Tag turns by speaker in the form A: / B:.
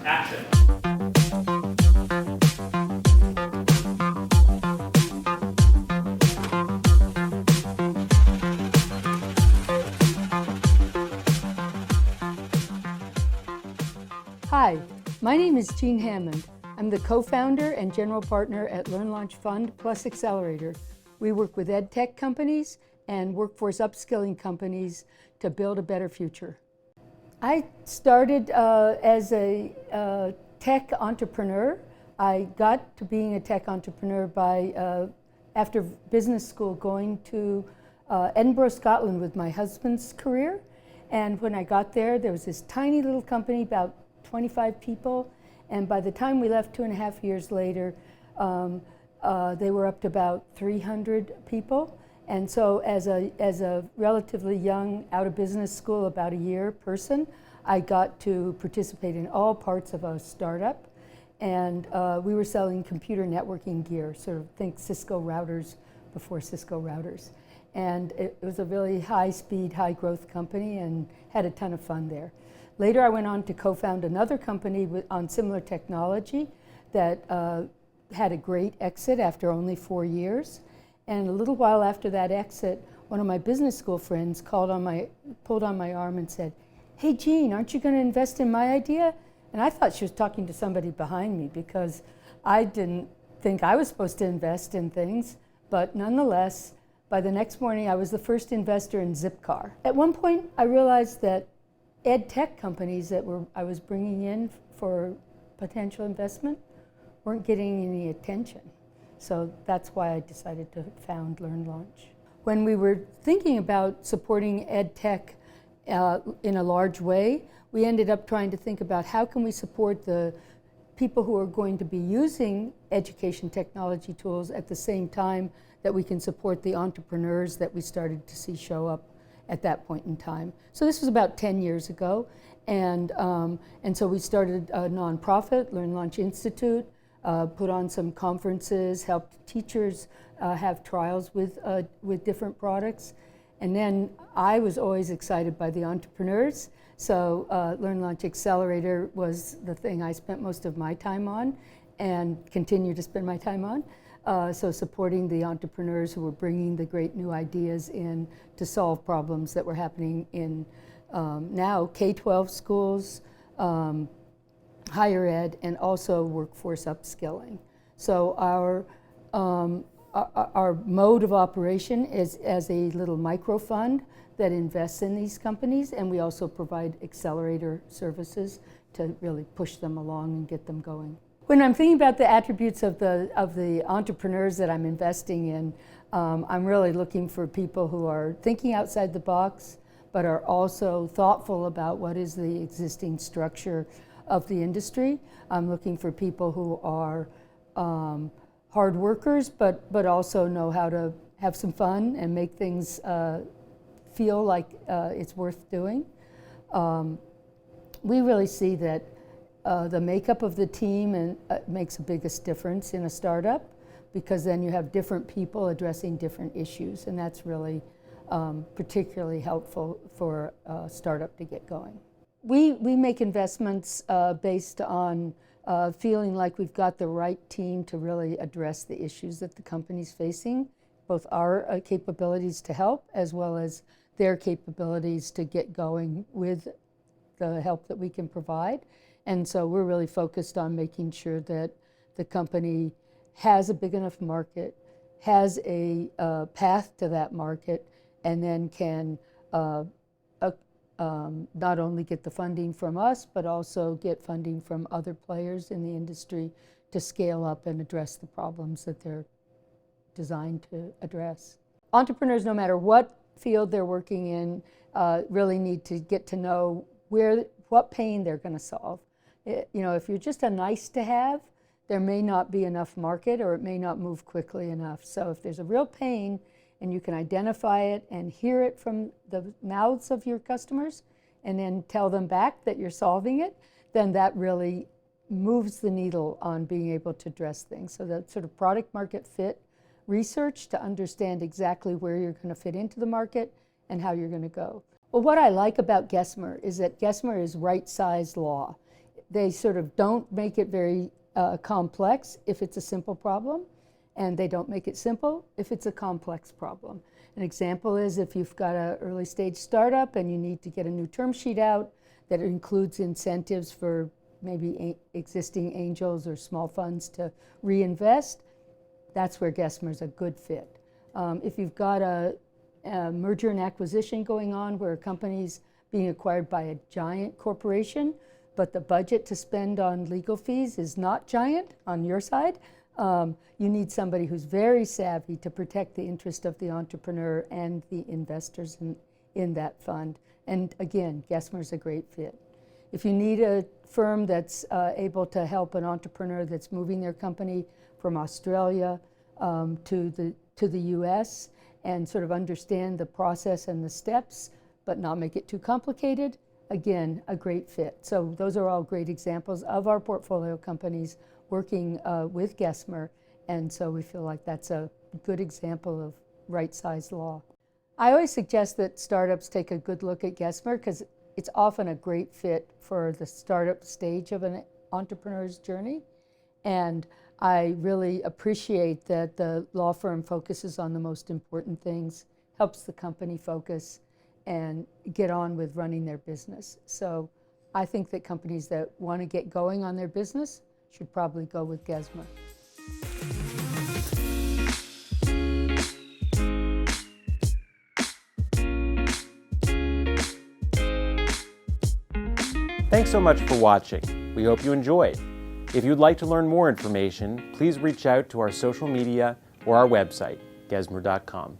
A: Action.
B: Hi, my name is Jean Hammond. I'm the co-founder and general partner at Learn Launch Fund Plus Accelerator. We work with ed tech companies and workforce upskilling companies to build a better future. I started as a tech entrepreneur. I got to being a tech entrepreneur by, after business school, going to Edinburgh, Scotland with my husband's career. And when I got there, there was this tiny little company, about 25 people, and by the time we left 2.5 years later, they were up to about 300 people. And so as a relatively young, out of business school, about a year person, I got to participate in all parts of a startup. And we were selling computer networking gear, sort of think Cisco routers before Cisco routers. And it was a really high-speed, high-growth company and had a ton of fun there. Later, I went on to co-found another company on similar technology that had a great exit after only 4 years. And a little while after that exit, one of my business school friends pulled on my arm and said, "Hey, Jean, aren't you going to invest in my idea?" And I thought she was talking to somebody behind me because I didn't think I was supposed to invest in things. But nonetheless, by the next morning, I was the first investor in Zipcar. At one point, I realized that ed tech companies that I was bringing in for potential investment weren't getting any attention. So that's why I decided to found Learn Launch. When we were thinking about supporting ed tech in a large way, we ended up trying to think about how can we support the people who are going to be using education technology tools at the same time that we can support the entrepreneurs that we started to see show up at that point in time. So this was about 10 years ago, and so we started a nonprofit, Learn Launch Institute, put on some conferences, helped teachers have trials with different products. And then I was always excited by the entrepreneurs, so Learn Launch Accelerator was the thing I spent most of my time on and continue to spend my time on. So supporting the entrepreneurs who were bringing the great new ideas in to solve problems that were happening in now K-12 schools, higher ed, and also workforce upskilling. So our mode of operation is as a little micro fund that invests in these companies, and we also provide accelerator services to really push them along and get them going. When I'm thinking about the attributes of the entrepreneurs that I'm investing in, I'm really looking for people who are thinking outside the box, but are also thoughtful about what is the existing structure of the industry. I'm looking for people who are hard workers, but also know how to have some fun and make things feel like it's worth doing. We really see that the makeup of the team makes the biggest difference in a startup, because then you have different people addressing different issues, and that's really particularly helpful for a startup to get going. We make investments based on feeling like we've got the right team to really address the issues that the company's facing, both our capabilities to help as well as their capabilities to get going with the help that we can provide. And so we're really focused on making sure that the company has a big enough market, has a path to that market, and then can not only get the funding from us, but also get funding from other players in the industry to scale up and address the problems that they're designed to address. Entrepreneurs, no matter what field they're working in, really need to get to know what pain they're going to solve. If you're just a nice to have, there may not be enough market, or it may not move quickly enough. So if there's a real pain and you can identify it and hear it from the mouths of your customers and then tell them back that you're solving it, then that really moves the needle on being able to address things. So that sort of product market fit research to understand exactly where you're going to fit into the market and how you're going to go. Well, what I like about Gesmer is that Gesmer is right-sized law. They sort of don't make it very complex if it's a simple problem, and they don't make it simple if it's a complex problem. An example is if you've got an early stage startup and you need to get a new term sheet out that includes incentives for maybe existing angels or small funds to reinvest, that's where Gesmer's a good fit. If you've got a merger and acquisition going on where a company's being acquired by a giant corporation, but the budget to spend on legal fees is not giant on your side, you need somebody who's very savvy to protect the interest of the entrepreneur and the investors in that fund. And again, Gesmer's a great fit. If you need a firm that's able to help an entrepreneur that's moving their company from Australia to the US and sort of understand the process and the steps, but not make it too complicated, again, a great fit. So those are all great examples of our portfolio companies working with Gesmer, and so we feel like that's a good example of right-sized law. I always suggest that startups take a good look at Gesmer because it's often a great fit for the startup stage of an entrepreneur's journey, and I really appreciate that the law firm focuses on the most important things, helps the company focus, and get on with running their business. So I think that companies that want to get going on their business should probably go with Gesmer.
A: Thanks so much for watching. We hope you enjoyed. If you'd like to learn more information, please reach out to our social media or our website, Gesmer.com.